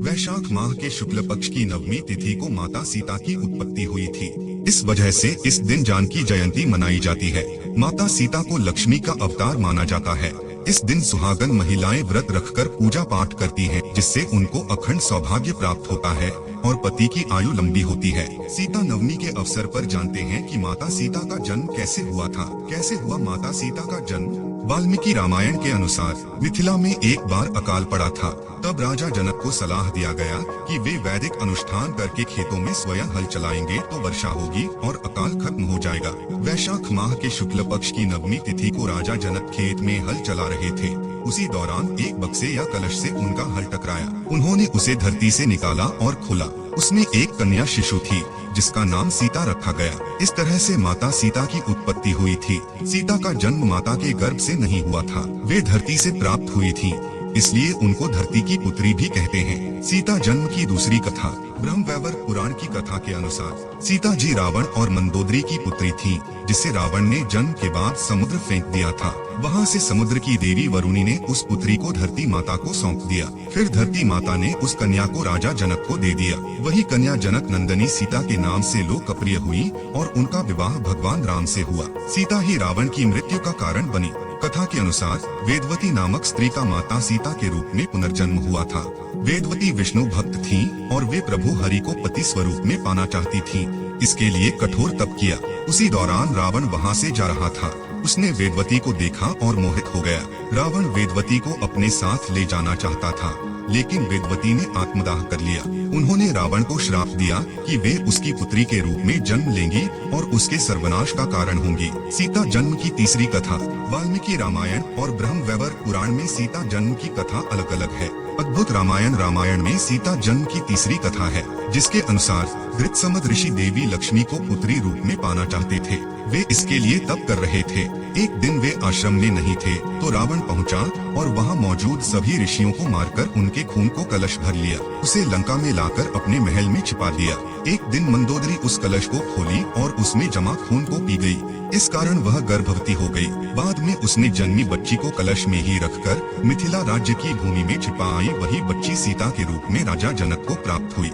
वैशाख माह के शुक्ल पक्ष की नवमी तिथि को माता सीता की उत्पत्ति हुई थी। इस वजह से इस दिन जानकी जयंती मनाई जाती है। माता सीता को लक्ष्मी का अवतार माना जाता है। इस दिन सुहागन महिलाएं व्रत रखकर पूजा पाठ करती हैं, जिससे उनको अखंड सौभाग्य प्राप्त होता है और पति की आयु लंबी होती है। सीता नवमी के अवसर पर जानते हैं कि माता सीता का जन्म कैसे हुआ था। कैसे हुआ माता सीता का जन्म? वाल्मीकि रामायण के अनुसार मिथिला में एक बार अकाल पड़ा था। तब राजा जनक को सलाह दिया गया कि वे वैदिक अनुष्ठान करके खेतों में स्वयं हल चलाएंगे तो वर्षा होगी और अकाल खत्म हो जाएगा। वैशाख माह के शुक्ल पक्ष की नवमी तिथि को राजा जनक खेत में हल चला रहे थे। उसी दौरान एक बक्से या कलश से उनका हल टकराया। उन्होंने उसे धरती से निकाला और खोला। उसमें एक कन्या शिशु थी, जिसका नाम सीता रखा गया। इस तरह से माता सीता की उत्पत्ति हुई थी। सीता का जन्म माता के गर्भ से नहीं हुआ था, वे धरती से प्राप्त हुई थी, इसलिए उनको धरती की पुत्री भी कहते हैं। सीता जन्म की दूसरी कथा। ब्रह्मवैवर्त पुराण की कथा के अनुसार सीता जी रावण और मंदोदरी की पुत्री थी, जिसे रावण ने जन्म के बाद समुद्र फेंक दिया था। वहाँ से समुद्र की देवी वरुणी ने उस पुत्री को धरती माता को सौंप दिया। फिर धरती माता ने उस कन्या को राजा जनक को दे दिया। वही कन्या जनक नंदनी सीता के नाम से लोकप्रिय हुई और उनका विवाह भगवान राम से हुआ। सीता ही रावण की मृत्यु का कारण बनी। कथा के अनुसार वेदवती नामक स्त्री का माता सीता के रूप में पुनर्जन्म हुआ था। वेदवती विष्णु भक्त थीं और वे प्रभु हरि को पति स्वरूप में पाना चाहती थीं। इसके लिए कठोर तप किया। उसी दौरान रावण वहां से जा रहा था। उसने वेदवती को देखा और मोहित हो गया। रावण वेदवती को अपने साथ ले जाना चाहता था, लेकिन वेदवती ने आत्मदाह कर लिया। उन्होंने रावण को श्राप दिया कि वे उसकी पुत्री के रूप में जन्म लेंगी और उसके सर्वनाश का कारण होंगी। सीता जन्म की तीसरी कथा। वाल्मीकि रामायण और ब्रह्मवैवर्त पुराण में सीता जन्म की कथा अलग अलग है। अद्भुत रामायण में सीता जन्म की तीसरी कथा है, जिसके अनुसार गृत्समद ऋषि देवी लक्ष्मी को पुत्री रूप में पाना चाहते थे। वे इसके लिए तप कर रहे थे। एक दिन वे आश्रम में नहीं थे तो रावण पहुंचा और वहां मौजूद सभी ऋषियों को मारकर उनके खून को कलश भर लिया। उसे लंका में लाकर अपने महल में छिपा दिया। एक दिन मंदोदरी उस कलश को खोली और उसमें जमा खून को पी गई। इस कारण वह गर्भवती हो गई। बाद में उसने जन्मी बच्ची को कलश में ही रखकर मिथिला राज्य की भूमि में छिपा आई। वही बच्ची सीता के रूप में राजा जनक को प्राप्त हुई।